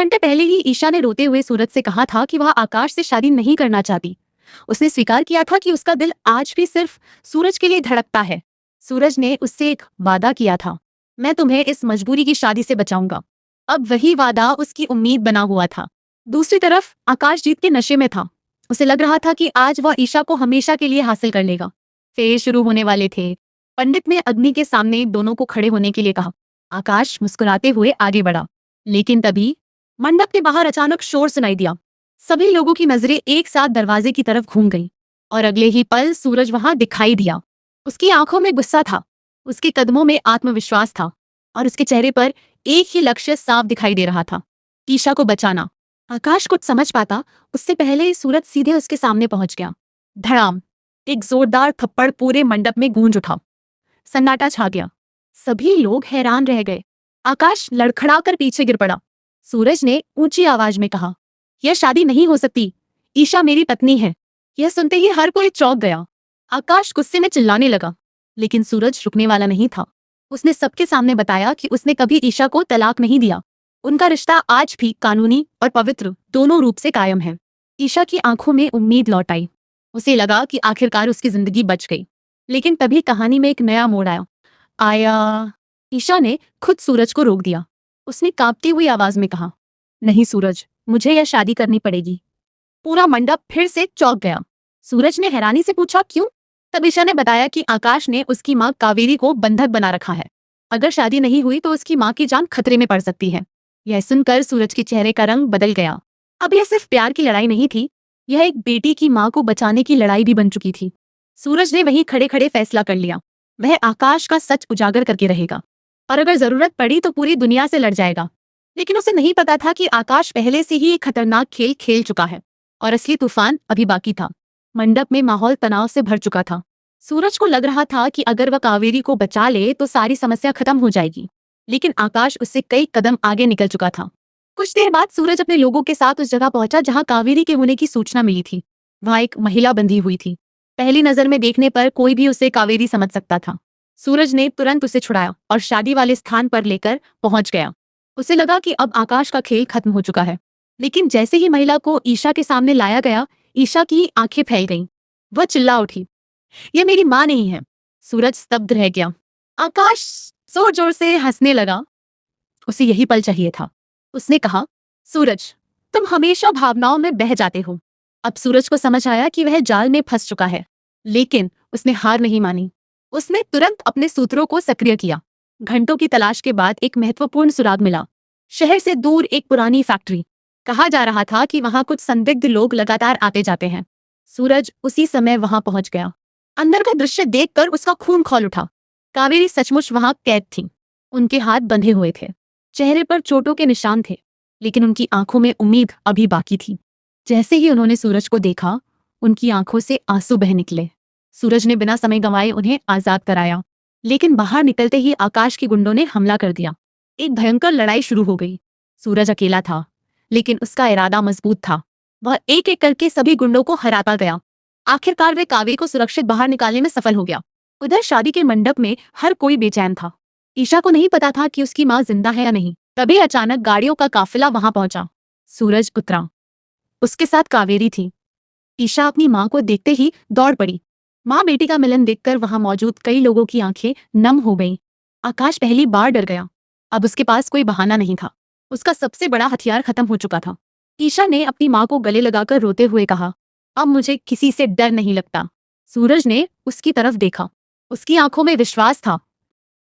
घंटे पहले ही ईशा ने रोते हुए सूरज से कहा था कि वह आकाश से शादी नहीं करना चाहती। उसने स्वीकार किया था कि उसका दिल आज भी सिर्फ सूरज के लिए धड़कता है। सूरज ने उससे एक वादा किया था, मैं तुम्हें इस मजबूरी की शादी से बचाऊंगा। अब वही वादा उसकी उम्मीद बना हुआ था। दूसरी तरफ आकाश जीत के नशे में था। उसे लग रहा था कि आज वह ईशा को हमेशा के लिए हासिल कर लेगा। फेर शुरू होने वाले थे। पंडित ने अग्नि के सामने दोनों को खड़े होने के लिए कहा। आकाश मुस्कुराते हुए आगे बढ़ा, लेकिन तभी मंडप के बाहर अचानक शोर सुनाई दिया। सभी लोगों की नजरें एक साथ दरवाजे की तरफ घूम गईं और अगले ही पल सूरज वहां दिखाई दिया। उसकी आंखों में गुस्सा था, उसके कदमों में आत्मविश्वास था और उसके चेहरे पर एक ही लक्ष्य साफ दिखाई दे रहा था, ईशा को बचाना। आकाश कुछ समझ पाता उससे पहले ही सूरज सीधे उसके सामने पहुंच गया। धड़ाम, एक जोरदार थप्पड़ पूरे मंडप में गूंज उठा। सन्नाटा छा गया। सभी लोग हैरान रह गए। आकाश लड़खड़ाकर पीछे गिर पड़ा। सूरज ने ऊंची आवाज में कहा, यह शादी नहीं हो सकती, ईशा मेरी पत्नी है। यह सुनते ही हर कोई चौंक गया। आकाश गुस्से में चिल्लाने लगा, लेकिन सूरज रुकने वाला नहीं था। उसने सबके सामने बताया कि उसने कभी ईशा को तलाक नहीं दिया। उनका रिश्ता आज भी कानूनी और पवित्र दोनों रूप से कायम है। ईशा की आंखों में उम्मीद लौट आई। उसे लगा कि आखिरकार उसकी जिंदगी बच गई। लेकिन तभी कहानी में एक नया मोड़ आया। ईशा ने खुद सूरज को रोक दिया। उसने कांपती हुई आवाज में कहा, नहीं सूरज, मुझे यह शादी करनी पड़ेगी। पूरा मंडप फिर से चौंक गया। सूरज ने हैरानी से पूछा, क्यों? तब ईशा ने बताया कि आकाश ने उसकी मां कावेरी को बंधक बना रखा है। अगर शादी नहीं हुई तो उसकी मां की जान खतरे में पड़ सकती है। यह सुनकर सूरज के चेहरे का रंग बदल गया। अब यह सिर्फ प्यार की लड़ाई नहीं थी, यह एक बेटी की मां को बचाने की लड़ाई भी बन चुकी थी। सूरज ने वहीं खड़े खड़े फैसला कर लिया, वह आकाश का सच उजागर करके रहेगा और अगर जरूरत पड़ी तो पूरी दुनिया से लड़ जाएगा। लेकिन उसे नहीं पता था कि आकाश पहले से ही एक खतरनाक खेल खेल चुका है और असली तूफान अभी बाकी था। मंडप में माहौल तनाव से भर चुका था। सूरज को लग रहा था कि अगर वह कावेरी को बचा ले तो सारी समस्या खत्म हो जाएगी, लेकिन आकाश उससे कई कदम आगे निकल चुका था। कुछ देर बाद सूरज अपने लोगों के साथ उस जगह पहुंचा जहां कावेरी के होने की सूचना मिली थी। वहां एक महिला बंधी हुई थी। पहली नजर में देखने पर कोई भी उसे कावेरी समझ सकता था। सूरज ने तुरंत उसे छुड़ाया और शादी वाले स्थान पर लेकर पहुंच गया। उसे लगा कि अब आकाश का खेल खत्म हो चुका है। लेकिन जैसे ही महिला को ईशा के सामने लाया गया, ईशा की आंखें फैल गईं। वह चिल्ला उठी, यह मेरी मां नहीं है। सूरज स्तब्ध रह गया। आकाश जोर जोर से हंसने लगा। उसे यही पल चाहिए था। उसने कहा, सूरज, तुम हमेशा भावनाओं में बह जाते हो। अब सूरज को समझ आया कि वह जाल में फंस चुका है, लेकिन उसने हार नहीं मानी। उसने तुरंत अपने सूत्रों को सक्रिय किया। घंटों की तलाश के बाद एक महत्वपूर्ण सुराग मिला। शहर से दूर एक पुरानी फैक्ट्री। कहा जा रहा था कि वहां कुछ संदिग्ध लोग लगातार आते जाते हैं। सूरज उसी समय वहां पहुंच गया। अंदर का दृश्य देखकर उसका खून खौल उठा। कावेरी सचमुच वहां कैद थी। उनके हाथ बंधे हुए थे, चेहरे पर चोटों के निशान थे, लेकिन उनकी आंखों में उम्मीद अभी बाकी थी। जैसे ही उन्होंने सूरज को देखा, उनकी आंखों से आंसू बह निकले। सूरज ने बिना समय गंवाए उन्हें आजाद कराया, लेकिन बाहर निकलते ही आकाश के गुंडों ने हमला कर दिया। एक भयंकर लड़ाई शुरू हो गई। सूरज अकेला था, लेकिन उसका इरादा मजबूत था। वह एक एक करके सभी गुंडों को हराता गया। आखिरकार वे कावेरी को सुरक्षित बाहर निकालने में सफल हो गया। उधर शादी के मंडप में हर कोई बेचैन था। ईशा को नहीं पता था कि उसकी मां जिंदा है या नहीं। तभी अचानक गाड़ियों का काफिला वहां पहुंचा। सूरज उतरा। उसके साथ कावेरी थी। ईशा अपनी मां को देखते ही दौड़ पड़ी। मां बेटी का मिलन देखकर वहां मौजूद कई लोगों की आंखें नम हो गईं। आकाश पहली बार डर गया। अब उसके पास कोई बहाना नहीं था। उसका सबसे बड़ा हथियार खत्म हो चुका था। ईशा ने अपनी मां को गले लगाकर रोते हुए कहा, अब मुझे किसी से डर नहीं लगता। सूरज ने उसकी तरफ देखा। उसकी आंखों में विश्वास था,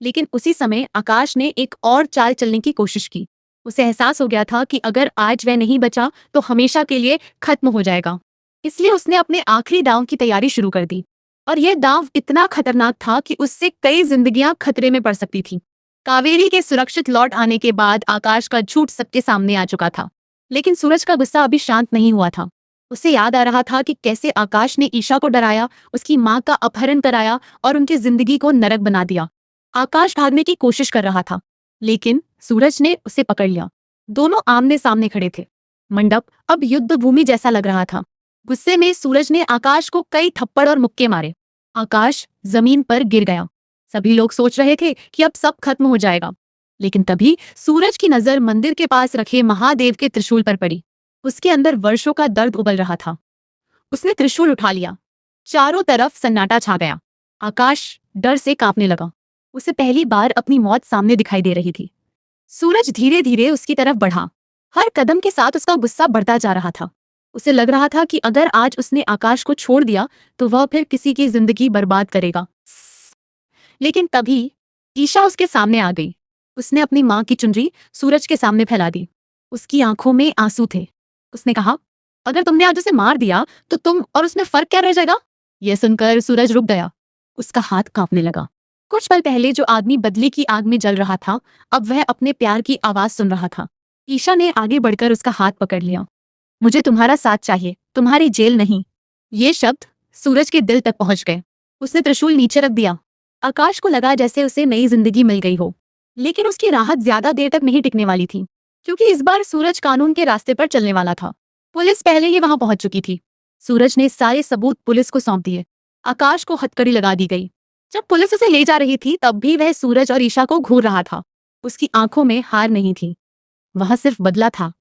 लेकिन उसी समय आकाश ने एक और चाल चलने की कोशिश की। उसे एहसास हो गया था कि अगर आज वह नहीं बचा तो हमेशा के लिए खत्म हो जाएगा। इसलिए उसने अपने आखिरी दांव की तैयारी शुरू कर दी। और यह दांव इतना खतरनाक था कि उससे कई जिंदगियां खतरे में पड़ सकती थीं। कावेरी के सुरक्षित लौट आने के बाद आकाश का झूठ सबके सामने आ चुका था, लेकिन सूरज का गुस्सा अभी शांत नहीं हुआ था। उसे याद आ रहा था कि कैसे आकाश ने ईशा को डराया, उसकी मां का अपहरण कराया और उनकी जिंदगी को नरक बना दिया। आकाश भागने की कोशिश कर रहा था, लेकिन सूरज ने उसे पकड़ लिया। दोनों आमने सामने खड़े थे। मंडप अब युद्ध भूमि जैसा लग रहा था। गुस्से में सूरज ने आकाश को कई थप्पड़ और मुक्के मारे। आकाश जमीन पर गिर गया। सभी लोग सोच रहे थे कि अब सब खत्म हो जाएगा, लेकिन तभी सूरज की नजर मंदिर के पास रखे महादेव के त्रिशूल पर पड़ी। उसके अंदर वर्षों का दर्द उबल रहा था। उसने त्रिशूल उठा लिया। चारों तरफ सन्नाटा छा गया। आकाश डर से कांपने लगा। उसे पहली बार अपनी मौत सामने दिखाई दे रही थी। सूरज धीरे धीरे उसकी तरफ बढ़ा। हर कदम के साथ उसका गुस्सा बढ़ता जा रहा था। उसे लग रहा था कि अगर आज उसने आकाश को छोड़ दिया तो वह फिर किसी की जिंदगी बर्बाद करेगा। लेकिन तभी ईशा उसके सामने आ गई। उसने अपनी मां की चुनरी सूरज के सामने फैला दी। उसकी आंखों में आंसू थे। उसने कहा, अगर तुमने आज उसे मार दिया तो तुम और उसमें फर्क क्या रह जाएगा? यह सुनकर सूरज रुक गया। उसका हाथ कांपने लगा। कुछ पल पहले जो आदमी बदले की आग में जल रहा था, अब वह अपने प्यार की आवाज सुन रहा था। ईशा ने आगे बढ़कर उसका हाथ पकड़ लिया। मुझे तुम्हारा साथ चाहिए, तुम्हारी जेल नहीं। ये शब्द सूरज के दिल तक पहुंच गए। उसने त्रिशूल नीचे रख दिया। आकाश को लगा जैसे उसे नई जिंदगी मिल गई हो। लेकिन उसकी राहत ज्यादा देर तक नहीं टिकने वाली थी, क्योंकि इस बार सूरज कानून के रास्ते पर चलने वाला था। पुलिस पहले ही वहां पहुंच चुकी थी। सूरज ने सारे सबूत पुलिस को सौंप दिए। आकाश को हथकड़ी लगा दी गई। जब पुलिस उसे ले जा रही थी तब भी वह सूरज और ईशा को घूर रहा था। उसकी आंखों में हार नहीं थी, वह सिर्फ बदला था।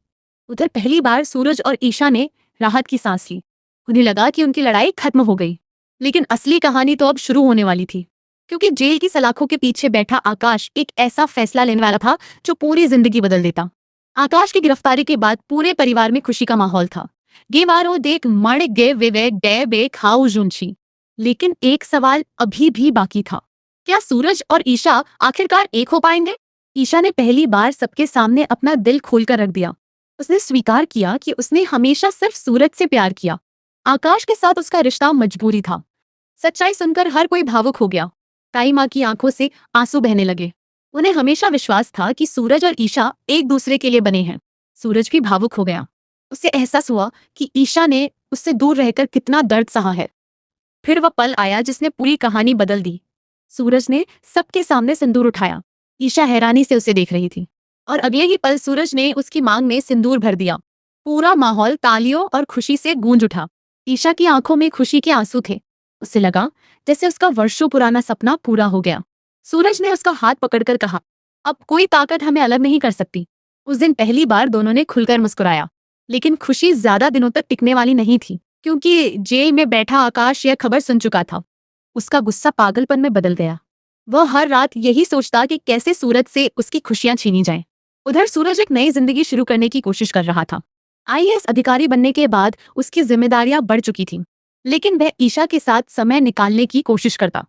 उधर पहली बार सूरज और ईशा ने राहत की सांस ली। उन्हें लगा कि उनकी लड़ाई खत्म हो गई। लेकिन असली कहानी तो अब शुरू होने वाली थी, क्योंकि जेल की सलाखों के पीछे बैठा आकाश एक ऐसा फैसला लेने वाला था जो पूरी जिंदगी बदल देता। आकाश की गिरफ्तारी के बाद पूरे परिवार में खुशी का माहौल था। गेवारो देख मण गे विवे डे बे खाऊ जुनछी। लेकिन एक सवाल अभी भी बाकी था। क्या सूरज और ईशा आखिरकार एक हो पाएंगे? ईशा ने पहली बार सबके सामने अपना दिल खोलकर रख दिया। उसने स्वीकार किया कि उसने हमेशा सिर्फ सूरज से प्यार किया। आकाश के साथ उसका रिश्ता मजबूरी था। सच्चाई सुनकर हर कोई भावुक हो गया। ताई माँ की आंखों से आंसू बहने लगे। उन्हें हमेशा विश्वास था कि सूरज और ईशा एक दूसरे के लिए बने हैं। सूरज भी भावुक हो गया। उसे एहसास हुआ कि ईशा ने उससे दूर रहकर कितना दर्द सहा है। फिर वह पल आया जिसने पूरी कहानी बदल दी। सूरज ने सबके सामने सिंदूर उठाया। ईशा हैरानी से उसे देख रही थी, और अगले ही पल सूरज ने उसकी मांग में सिंदूर भर दिया। पूरा माहौल तालियों और खुशी से गूंज उठा। ईशा की आंखों में खुशी के आंसू थे। उसे लगा जैसे उसका वर्षों पुराना सपना पूरा हो गया। सूरज ने उसका हाथ पकड़कर कहा, अब कोई ताकत हमें अलग नहीं कर सकती। उस दिन पहली बार दोनों ने खुलकर मुस्कुराया। लेकिन खुशी ज्यादा दिनों तक टिकने वाली नहीं थी, क्योंकि जेल में बैठा आकाश यह खबर सुन चुका था। उसका गुस्सा पागलपन में बदल गया। वह हर रात यही सोचता कि कैसे सूरज से उसकी खुशियां छीनी जाएं। उधर सूरज एक नई जिंदगी शुरू करने की कोशिश कर रहा था। आईएएस अधिकारी बनने के बाद उसकी जिम्मेदारियां बढ़ चुकी थीं, लेकिन वह ईशा के साथ समय निकालने की कोशिश करता।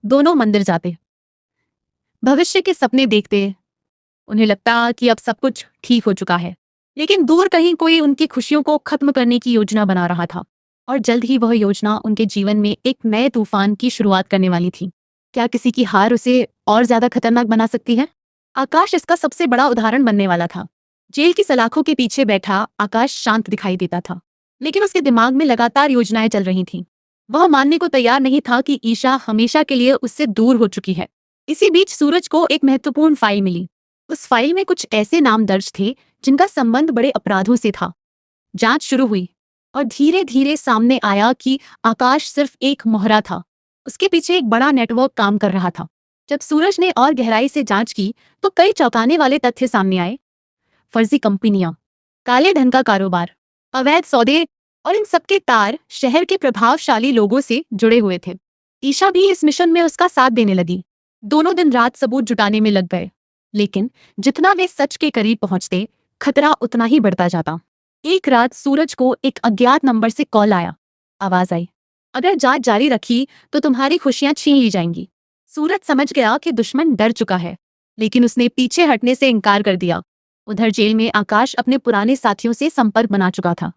दोनों मंदिर जाते, भविष्य के सपने देखते। उन्हें लगता कि अब सब कुछ ठीक हो चुका है, लेकिन दूर कहीं कोई उनकी खुशियों को खत्म करने की योजना बना रहा था। और जल्द ही वह योजना उनके जीवन में एक नए तूफान की शुरुआत करने वाली थी। क्या किसी की हार उसे और ज्यादा खतरनाक बना सकती है? आकाश इसका सबसे बड़ा उदाहरण बनने वाला था। जेल की सलाखों के पीछे बैठा आकाश शांत दिखाई देता था, लेकिन उसके दिमाग में लगातार योजनाएं चल रही थीं। वह मानने को तैयार नहीं था कि ईशा हमेशा के लिए उससे दूर हो चुकी है। इसी बीच सूरज को एक महत्वपूर्ण फाइल मिली। उस फाइल में कुछ ऐसे नाम दर्ज थे जिनका संबंध बड़े अपराधों से था। जांच शुरू हुई और धीरे धीरे सामने आया कि आकाश सिर्फ एक मोहरा था। उसके पीछे एक बड़ा नेटवर्क काम कर रहा था। जब सूरज ने और गहराई से जांच की तो कई चौंकाने वाले तथ्य सामने आए। फर्जी कंपनियां, काले धन का कारोबार, अवैध सौदे, और इन सबके तार शहर के प्रभावशाली लोगों से जुड़े हुए थे। ईशा भी इस मिशन में उसका साथ देने लगी। दोनों दिन रात सबूत जुटाने में लग गए, लेकिन जितना वे सच के करीब पहुंचते, खतरा उतना ही बढ़ता जाता। एक रात सूरज को एक अज्ञात नंबर से कॉल आया। आवाज आई, अगर जांच जारी रखी तो तुम्हारी खुशियां छीन ली जाएंगी। सूरज समझ गया कि दुश्मन डर चुका है, लेकिन उसने पीछे हटने से इनकार कर दिया। उधर जेल में आकाश अपने पुराने साथियों से संपर्क बना चुका था।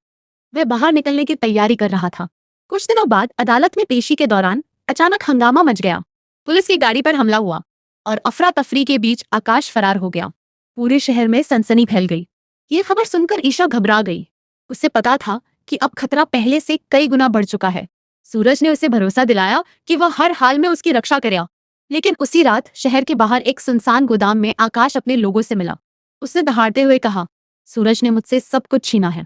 वह बाहर निकलने की तैयारी कर रहा था। कुछ दिनों बाद अदालत में पेशी के दौरान अचानक हंगामा मच गया। पुलिस की गाड़ी पर हमला हुआ और अफरा तफरी के बीच आकाश फरार हो गया। पूरे शहर में सनसनी फैल गई। ये खबर सुनकर ईशा घबरा गई। उसे पता था कि अब खतरा पहले से कई गुना बढ़ चुका है। सूरज ने उसे भरोसा दिलाया कि वह हर हाल में उसकी रक्षा करेगा। लेकिन उसी रात शहर के बाहर एक सुनसान गोदाम में आकाश अपने लोगों से मिला। उसने दहाड़ते हुए कहा, सूरज ने मुझसे सब कुछ छीना है,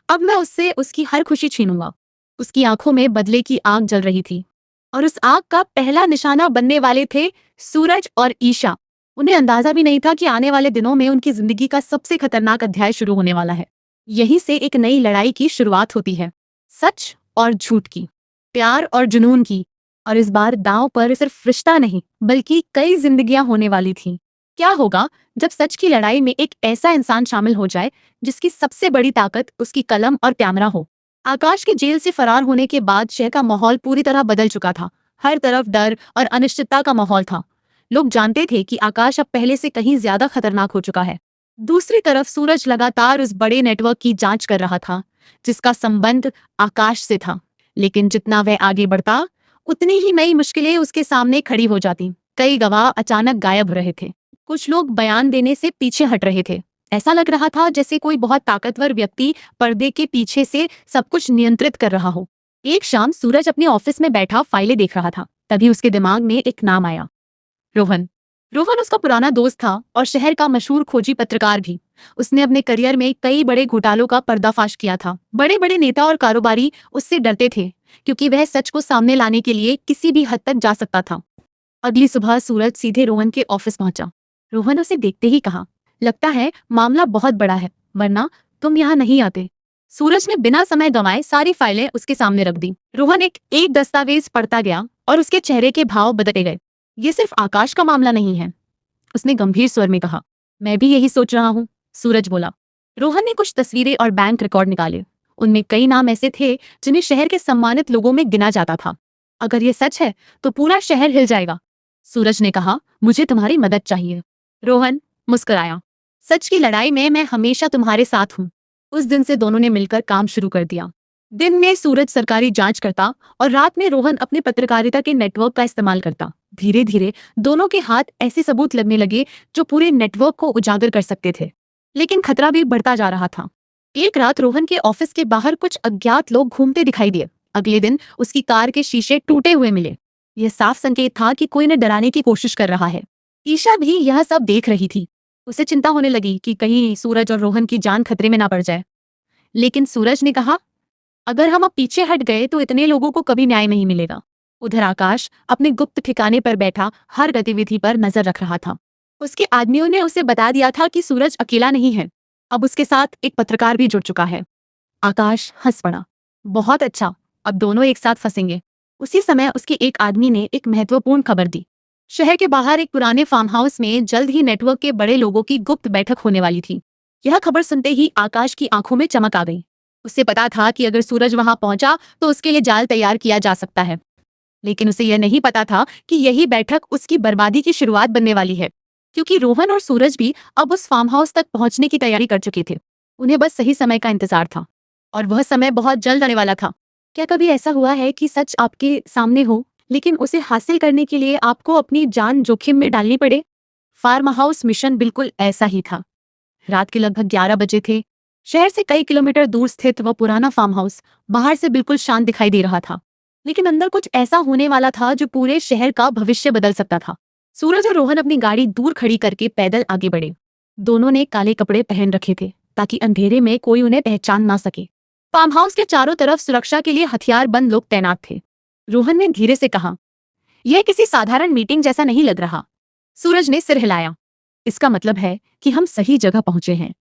अब मैं उससे उसकी हर खुशी छीनूंगा। उसकी आंखों में बदले की आग जल रही थी, और उस आग का पहला निशाना बनने वाले थे सूरज और ईशा। उन्हें अंदाजा भी नहीं था कि आने वाले दिनों में उनकी जिंदगी का सबसे खतरनाक अध्याय शुरू होने वाला है। यहीं से एक नई लड़ाई की शुरुआत होती है, सच और झूठ की, प्यार और जुनून की। और इस बार दांव पर सिर्फ रिश्ता नहीं बल्कि कई जिंदगियां होने वाली थीं। क्या होगा जब सच की लड़ाई में एक ऐसा इंसान शामिल हो जाए जिसकी सबसे बड़ी ताकत उसकी कलम और कैमरा हो। आकाश के जेल से फरार होने के बाद शहर का माहौल पूरी तरह बदल चुका था। हर तरफ डर और अनिश्चितता का माहौल था। लोग जानते थे कि आकाश अब पहले से कहीं ज्यादा खतरनाक हो चुका है। दूसरी तरफ सूरज लगातार उस बड़े नेटवर्क की जांच कर रहा था जिसका संबंध आकाश से था। लेकिन जितना वह आगे बढ़ता उतनी ही नई मुश्किलें उसके सामने खड़ी हो जाती। कई गवाह अचानक गायब हो रहे थे, कुछ लोग बयान देने से पीछे हट रहे थे। ऐसा लग रहा था जैसे कोई बहुत ताकतवर व्यक्ति पर्दे के पीछे से सब कुछ नियंत्रित कर रहा हो। एक शाम सूरज अपने ऑफिस में बैठा फाइलें देख रहा था, तभी उसके दिमाग में एक नाम आया, रोहन। रोहन उसका पुराना दोस्त था और शहर का मशहूर खोजी पत्रकार भी। उसने अपने करियर में कई बड़े घोटालों का पर्दाफाश किया था। बड़े बड़े नेता और कारोबारी उससे डरते थे क्योंकि वह सच को सामने लाने के लिए किसी भी हद तक जा सकता था। अगली सुबह सूरज सीधे रोहन के ऑफिस पहुंचा। रोहन उसे देखते ही कहा, लगता है मामला बहुत बड़ा है, वरना तुम यहाँ नहीं आते। सूरज ने बिना समय गंवाए सारी फाइलें उसके सामने रख दी। रोहन एक एक दस्तावेज पढ़ता गया और उसके चेहरे के भाव बदलते गए। ये सिर्फ आकाश का मामला नहीं है, उसने गंभीर स्वर में कहा। मैं भी यही सोच रहा हूँ, सूरज बोला। रोहन ने कुछ तस्वीरें और बैंक रिकॉर्ड निकाले। उनमें कई नाम ऐसे थे जिन्हें शहर के सम्मानित लोगों में गिना जाता था। अगर ये सच है तो पूरा शहर हिल जाएगा। सूरज ने कहा, मुझे तुम्हारी मदद चाहिए। रोहन मुस्कुराया। सच की लड़ाई में मैं हमेशा तुम्हारे साथ हूँ। उस दिन से दोनों ने मिलकर काम शुरू कर दिया। दिन में सूरज सरकारी जांच करता और रात में रोहन अपने पत्रकारिता के नेटवर्क का इस्तेमाल करता। धीरे धीरे दोनों के हाथ ऐसे सबूत लगने लगे जो पूरे नेटवर्क को उजागर कर सकते थे। लेकिन खतरा भी बढ़ता जा रहा था। एक रात रोहन के ऑफिस के बाहर कुछ अज्ञात लोग घूमते दिखाई दिए। अगले दिन उसकी कार के शीशे टूटे हुए मिले। यह साफ संकेत था कि कोई ने डराने की कोशिश कर रहा है। ईशा भी यह सब देख रही थी। उसे चिंता होने लगी कि कहीं सूरज और रोहन की जान खतरे में ना पड़ जाए। लेकिन सूरज ने कहा, अगर हम अब पीछे हट गए तो इतने लोगों को कभी न्याय नहीं मिलेगा। उधर आकाश अपने गुप्त ठिकाने पर बैठा हर गतिविधि पर नजर रख रहा था। उसके आदमियों ने उसे बता दिया था कि सूरज अकेला नहीं है, अब उसके साथ एक पत्रकार भी जुड़ चुका है। आकाश हंस पड़ा। बहुत अच्छा, अब दोनों एक साथ फंसेंगे। उसी समय उसके एक आदमी ने एक महत्वपूर्ण खबर दी। शहर के बाहर एक पुराने फार्म हाउस में जल्द ही नेटवर्क के बड़े लोगों की गुप्त बैठक होने वाली थी। यह खबर सुनते ही आकाश की आंखों में चमक आ गई। उसे पता था कि अगर सूरज वहां पहुंचा तो उसके लिए जाल तैयार किया जा सकता है। लेकिन उसे यह नहीं पता था कि यही बैठक उसकी बर्बादी की शुरुआत बनने वाली है, क्योंकि रोहन और सूरज भी अब उस फार्म हाउस तक पहुंचने की तैयारी कर चुके थे। उन्हें बस सही समय का इंतजार था, और वह समय बहुत जल्द आने वाला था। क्या कभी ऐसा हुआ है कि सच आपके सामने हो, लेकिन उसे हासिल करने के लिए आपको अपनी जान जोखिम में डालनी पड़े? फार्म हाउस मिशन बिल्कुल ऐसा ही था। रात के लगभग 11 बजे थे। शहर से कई किलोमीटर दूर स्थित वह पुराना फार्म हाउस बाहर से बिल्कुल शांत दिखाई दे रहा था, लेकिन अंदर कुछ ऐसा होने वाला था जो पूरे शहर का भविष्य बदल सकता था। सूरज और रोहन अपनी गाड़ी दूर खड़ी करके पैदल आगे बढ़े। दोनों ने काले कपड़े पहन रखे थे ताकि अंधेरे में कोई उन्हें पहचान ना सके। फार्म हाउस के चारों तरफ सुरक्षा के लिए हथियारबंद लोग तैनात थे। रोहन ने धीरे से कहा, यह किसी साधारण मीटिंग जैसा नहीं लग रहा। सूरज ने सिर हिलाया। इसका मतलब है कि हम सही जगह पहुंचे हैं।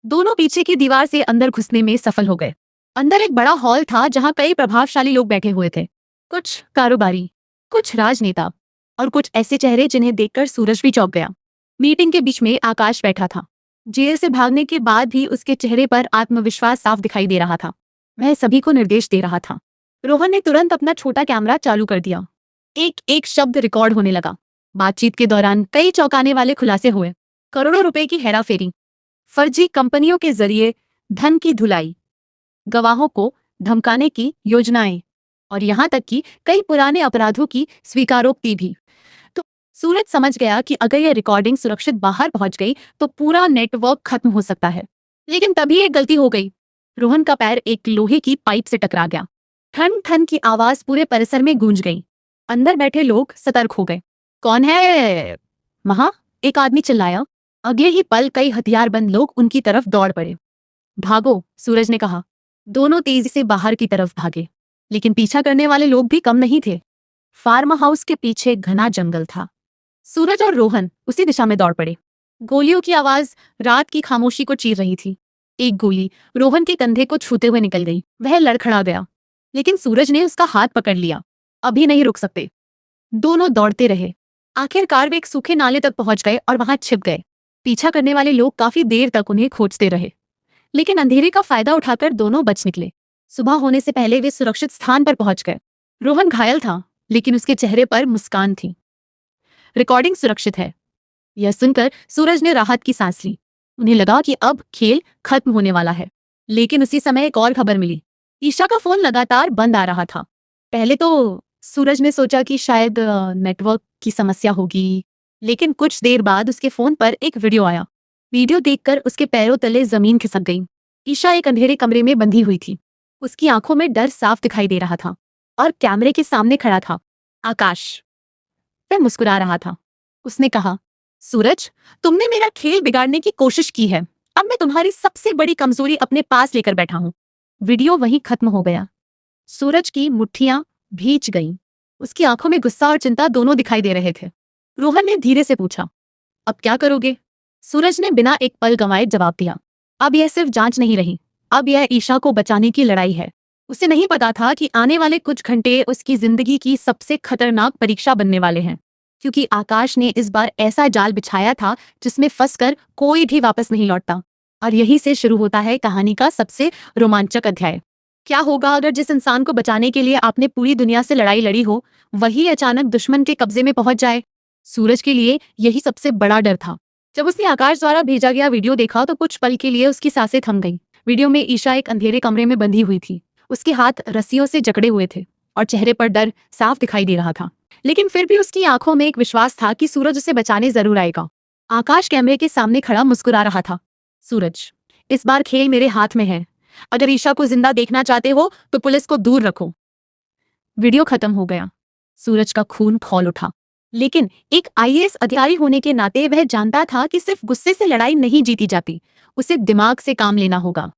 दोनों पीछे की दीवार से अंदर घुसने में सफल हो गए। अंदर एक बड़ा हॉल था जहां कई प्रभावशाली लोग बैठे हुए थे, कुछ कारोबारी, कुछ राजनेता और कुछ ऐसे चेहरे जिन्हें देखकर सूरज भी चौंक गया। मीटिंग के बीच में आकाश बैठा था। जेल से भागने के बाद भी उसके चेहरे पर आत्मविश्वास साफ दिखाई दे रहा था। वह सभी को निर्देश दे रहा था। रोहन ने तुरंत अपना छोटा कैमरा चालू कर दिया। एक एक शब्द रिकॉर्ड होने लगा। बातचीत के दौरान कई चौंकाने वाले खुलासे हुए। करोड़ों रुपए की हेराफेरी, फर्जी कंपनियों के जरिए धन की धुलाई, गवाहों को धमकाने की योजनाएं, और यहां तक कि कई पुराने अपराधों की स्वीकारोक्ति भी। तो सूरज समझ गया कि अगर यह रिकॉर्डिंग सुरक्षित बाहर पहुंच गई तो पूरा नेटवर्क खत्म हो सकता है। लेकिन तभी एक गलती हो गई। रोहन का पैर एक लोहे की पाइप से टकरा गया। ठन ठन की आवाज पूरे परिसर में गूंज गई। अंदर बैठे लोग सतर्क हो गए। कौन है महा? एक आदमी चिल्लाया। अगले ही पल कई हथियारबंद लोग उनकी तरफ दौड़ पड़े। भागो, सूरज ने कहा। दोनों तेजी से बाहर की तरफ भागे, लेकिन पीछा करने वाले लोग भी कम नहीं थे। फार्म हाउस के पीछे घना जंगल था। सूरज और रोहन उसी दिशा में दौड़ पड़े। गोलियों की आवाज रात की खामोशी को चीर रही थी। एक गोली रोहन के कंधे को छूते हुए निकल गई। वह लड़खड़ा गया, लेकिन सूरज ने उसका हाथ पकड़ लिया। अभी नहीं रुक सकते। दोनों दौड़ते रहे। आखिरकार वे एक सूखे नाले तक पहुंच गए और वहां छिप गए। पीछा करने वाले लोग काफी देर तक उन्हें खोजते रहे, लेकिन अंधेरे का फायदा उठाकर दोनों बच निकले। सुबह होने से पहले वे सुरक्षित स्थान पर पहुंच गए। रोहन घायल था, लेकिन उसके चेहरे पर मुस्कान थी। रिकॉर्डिंग सुरक्षित है। यह सुनकर सूरज ने राहत की सांस ली। उन्हें लगा कि अब खेल खत्म होने वाला है। लेकिन उसी समय एक और खबर मिली। ईशा का फोन लगातार बंद आ रहा था। पहले तो सूरज ने सोचा कि शायद नेटवर्क की समस्या होगी, लेकिन कुछ देर बाद उसके फोन पर एक वीडियो आया। वीडियो देखकर उसके पैरों तले जमीन खिसक गई। ईशा एक अंधेरे कमरे में बंधी हुई थी। उसकी आंखों में डर साफ दिखाई दे रहा था और कैमरे के सामने खड़ा था आकाश। वह मुस्कुरा रहा था। उसने कहा, सूरज, तुमने मेरा खेल बिगाड़ने की कोशिश की है। अब मैं तुम्हारी सबसे बड़ी कमजोरी अपने पास लेकर बैठा हूं। वीडियो वहीं खत्म हो गया। सूरज की मुट्ठियां भींच गईं। उसकी आंखों में गुस्सा और चिंता दोनों दिखाई दे रहे थे। रोहन ने धीरे से पूछा, अब क्या करोगे? सूरज ने बिना एक पल गंवाए जवाब दिया, अब यह सिर्फ जांच नहीं रही, अब यह ईशा को बचाने की लड़ाई है। उसे नहीं पता था कि आने वाले कुछ घंटे उसकी जिंदगी की सबसे खतरनाक परीक्षा बनने वाले हैं, क्योंकि आकाश ने इस बार ऐसा जाल बिछाया था जिसमें फंसकर कोई भी वापस नहीं लौटता। और यहीं से शुरू होता है कहानी का सबसे रोमांचक अध्याय। क्या होगा अगर जिस इंसान को बचाने के लिए आपने पूरी दुनिया से लड़ाई लड़ी हो, वही अचानक दुश्मन के कब्जे में पहुंच जाए? सूरज के लिए यही सबसे बड़ा डर था। जब उसने आकाश द्वारा भेजा गया वीडियो देखा तो कुछ पल के लिए उसकी सांसें थम गईं। वीडियो में ईशा एक अंधेरे कमरे में बंधी हुई थी। उसके हाथ रस्सियों से जकड़े हुए थे और चेहरे पर डर साफ दिखाई दे रहा था, लेकिन फिर भी उसकी आंखों में एक विश्वास था कि सूरज उसे बचाने जरूर आएगा। आकाश कैमरे के सामने खड़ा मुस्कुरा रहा था। सूरज, इस बार खेल मेरे हाथ में है। अगर ईशा को जिंदा देखना चाहते हो तो पुलिस को दूर रखो। वीडियो खत्म हो गया। सूरज का खून खौल उठा, लेकिन एक आईएएस अधिकारी होने के नाते वह जानता था कि सिर्फ गुस्से से लड़ाई नहीं जीती जाती, उसे दिमाग से काम लेना होगा।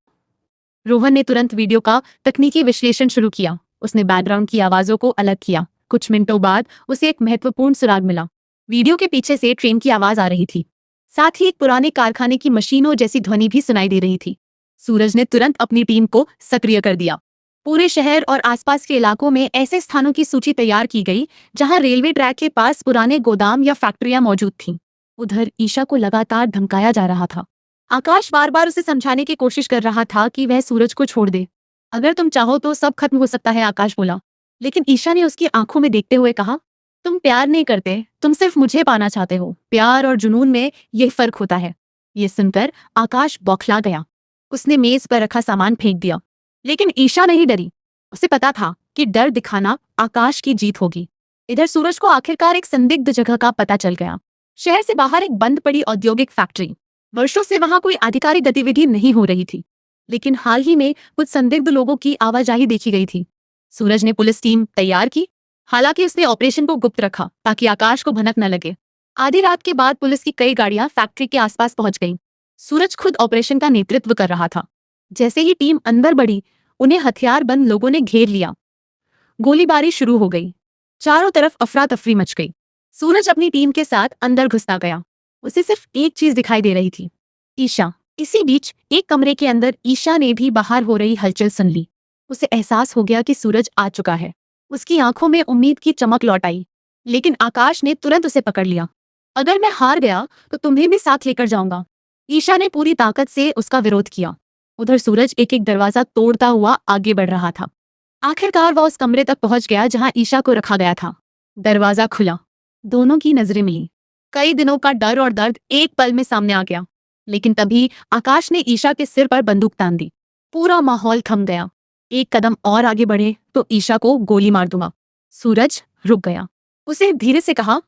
रोहन ने तुरंत वीडियो का तकनीकी विश्लेषण शुरू किया। उसने बैकग्राउंड की आवाजों को अलग किया। कुछ मिनटों बाद उसे एक महत्वपूर्ण सुराग मिला। वीडियो के पीछे से ट्रेन की आवाज आ रही थी। साथ ही एक पुराने कारखाने की मशीनों जैसी ध्वनि भी सुनाई दे रही थी। सूरज ने तुरंत अपनी टीम को सक्रिय कर दिया। पूरे शहर और आसपास के इलाकों में ऐसे स्थानों की सूची तैयार की गई जहां रेलवे ट्रैक के पास पुराने गोदाम या फैक्ट्रियां मौजूद थीं। उधर ईशा को लगातार धमकाया जा रहा था। आकाश बार बार उसे समझाने की कोशिश कर रहा था कि वह सूरज को छोड़ दे। अगर तुम चाहो तो सब खत्म हो सकता है, आकाश बोला। लेकिन ईशा ने उसकी आंखों में देखते हुए कहा, तुम प्यार नहीं करते, तुम सिर्फ मुझे पाना चाहते हो। प्यार और जुनून में यह फर्क होता है। ये सुनकर आकाश बौखला गया। उसने मेज पर रखा सामान फेंक दिया। लेकिन ईशा नहीं डरी। उसे पता था कि डर दिखाना आकाश की जीत होगी। इधर सूरज को आखिरकार एक संदिग्ध जगह का पता चल गया। शहर से बाहर एक बंद पड़ी औद्योगिक फैक्ट्री। वर्षों से वहां कोई आधिकारिक गतिविधि नहीं हो रही थी, लेकिन हाल ही में कुछ संदिग्ध लोगों की आवाजाही देखी गई थी। सूरज ने पुलिस टीम तैयार की। हालांकि उसने ऑपरेशन को गुप्त रखा ताकि आकाश को भनक न लगे। आधी रात के बाद पुलिस की कई गाड़ियां फैक्ट्री के आसपास पहुंच गईं। सूरज खुद ऑपरेशन का नेतृत्व कर रहा था। जैसे ही टीम अंदर बढ़ी, उन्हें हथियारबंद लोगों ने घेर लिया। गोलीबारी शुरू हो गई। चारों तरफ अफरा तफरी मच गई। सूरज अपनी टीम के साथ अंदर घुसता गया। उसे सिर्फ एक चीज दिखाई दे रही थी, ईशा। इसी बीच एक कमरे के अंदर ईशा ने भी बाहर हो रही हलचल सुन ली। उसे एहसास हो गया कि सूरज आ चुका है। उसकी आंखों में उम्मीद की चमक लौट आई, लेकिन आकाश ने तुरंत उसे पकड़ लिया। अगर मैं हार गया तो तुम्हें भी साथ लेकर जाऊंगा। ईशा ने पूरी ताकत से उसका विरोध किया। उधर सूरज एक एक दरवाजा तोड़ता हुआ आगे बढ़ रहा था। आखिरकार वह उस कमरे तक पहुंच गया जहां ईशा को रखा गया था। दरवाजा खुला। दोनों की नजरें मिली। कई दिनों का डर और दर्द एक पल में सामने आ गया। लेकिन तभी आकाश ने ईशा के सिर पर बंदूक तान दी। पूरा माहौल थम गया। एक कदम और आगे बढ़े तो ईशा को गोली मार दूंगा। सूरज रुक गया। उसे धीरे से कहा,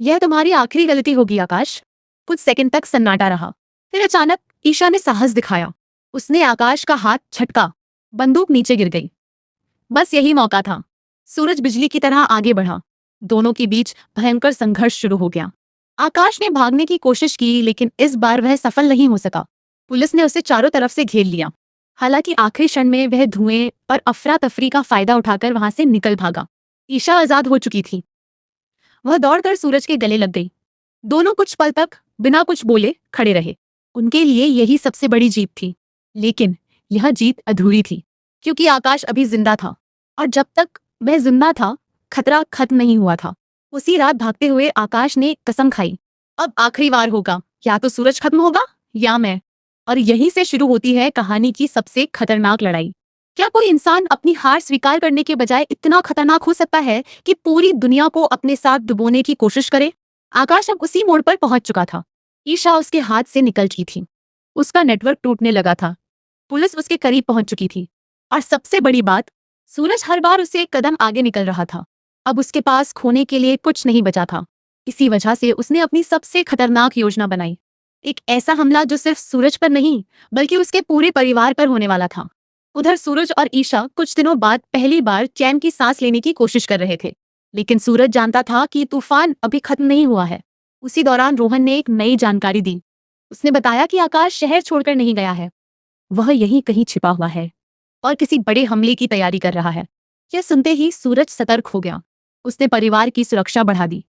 यह तुम्हारी आखिरी गलती होगी आकाश। कुछ सेकंड तक सन्नाटा रहा। फिर अचानक ईशा ने साहस दिखाया। उसने आकाश का हाथ झटका। बंदूक नीचे गिर गई। बस यही मौका था। सूरज बिजली की तरह आगे बढ़ा। दोनों के बीच भयंकर संघर्ष शुरू हो गया। आकाश ने भागने की कोशिश की, लेकिन इस बार वह सफल नहीं हो सका। पुलिस ने उसे चारों तरफ से घेर लिया। हालांकि आखिरी क्षण में वह धुएं और अफरा तफरी का फायदा उठाकर वहां से निकल भागा। ईशा आजाद हो चुकी थी। वह दौड़कर सूरज के गले लग गई। दोनों कुछ पल तक बिना कुछ बोले खड़े रहे। उनके लिए यही सबसे बड़ी जीत थी। लेकिन यह जीत अधूरी थी, क्योंकि आकाश अभी जिंदा था, और जब तक वह जिंदा था, खतरा खत्म नहीं हुआ था। उसी रात भागते हुए आकाश ने कसम खाई, अब आखिरी बार होगा, या तो सूरज खत्म होगा या मैं। और यहीं से शुरू होती है कहानी की सबसे खतरनाक लड़ाई। क्या कोई इंसान अपनी हार स्वीकार करने के बजाय इतना खतरनाक हो सकता है कि पूरी दुनिया को अपने साथ डुबोने की कोशिश करे? आकाश अब उसी मोड़ पर पहुंच चुका था। ईशा उसके हाथ से निकल चुकी थी। उसका नेटवर्क टूटने लगा था। पुलिस उसके करीब पहुंच चुकी थी। और सबसे बड़ी बात, सूरज हर बार उससे एक कदम आगे निकल रहा था। अब उसके पास खोने के लिए कुछ नहीं बचा था। इसी वजह से उसने अपनी सबसे खतरनाक योजना बनाई। एक ऐसा हमला जो सिर्फ सूरज पर नहीं, बल्कि उसके पूरे परिवार पर होने वाला था। उधर सूरज और ईशा कुछ दिनों बाद पहली बार चैन की सांस लेने की कोशिश कर रहे थे। लेकिन सूरज जानता था कि तूफान अभी खत्म नहीं हुआ है। उसी दौरान रोहन ने एक नई जानकारी दी। उसने बताया कि आकाश शहर छोड़कर नहीं गया है। वह यहीं कहीं छिपा हुआ है और किसी बड़े हमले की तैयारी कर रहा है। यह सुनते ही सूरज सतर्क हो गया। उसने परिवार की सुरक्षा बढ़ा दी।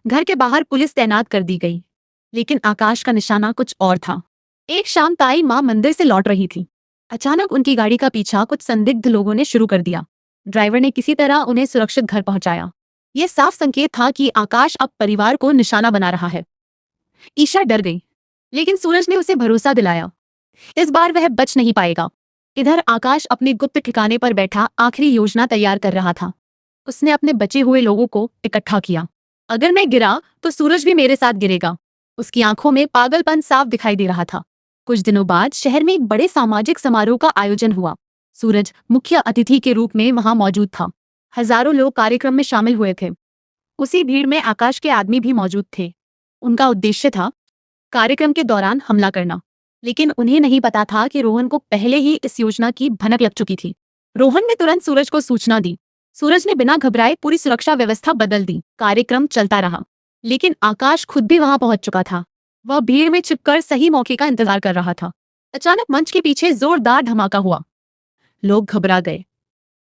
घर के बाहर पुलिस तैनात कर दी गई। लेकिन आकाश का निशाना कुछ और था। एक शाम ताई माँ मंदिर से लौट रही थी। अचानक उनकी गाड़ी का पीछा कुछ संदिग्ध लोगों ने शुरू कर दिया। ड्राइवर ने किसी तरह उन्हें सुरक्षित घर पहुंचाया। यह साफ संकेत था कि आकाश अब परिवार को निशाना बना रहा है। ईशा डर गई, लेकिन सूरज ने उसे भरोसा दिलाया, इस बार वह बच नहीं पाएगा। इधर आकाश अपने गुप्त ठिकाने पर बैठा आखिरी योजना तैयार कर रहा था। उसने अपने बचे हुए लोगों को इकट्ठा किया। अगर मैं गिरा तो सूरज भी मेरे साथ गिरेगा। उसकी आंखों में पागलपन साफ दिखाई दे रहा था। कुछ दिनों बाद शहर में एक बड़े सामाजिक समारोह का आयोजन हुआ। सूरज मुख्य अतिथि के रूप में वहां मौजूद था। हजारों लोग कार्यक्रम में शामिल हुए थे। उसी भीड़ में आकाश के आदमी भी मौजूद थे। उनका उद्देश्य था कार्यक्रम के दौरान हमला करना। लेकिन उन्हें नहीं पता था कि रोहन को पहले ही इस योजना की भनक लग चुकी थी। रोहन ने तुरंत सूरज को सूचना दी। सूरज ने बिना घबराए पूरी सुरक्षा व्यवस्था बदल दी। कार्यक्रम चलता रहा, लेकिन आकाश खुद भी वहां पहुंच चुका था। वह भीड़ में छिपकर सही मौके का इंतजार कर रहा था। अचानक मंच के पीछे जोरदार धमाका हुआ। लोग घबरा गए।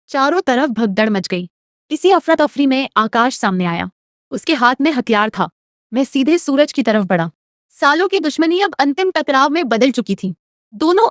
चारों तरफ भगदड़ मच गई। इसी अफरा तफरी में आकाश सामने आया। उसके हाथ में हथियार था। मैं सीधे सूरज की तरफ बढ़ा। सालों की दुश्मनी अब अंतिम टकराव में बदल चुकी थी। दोनों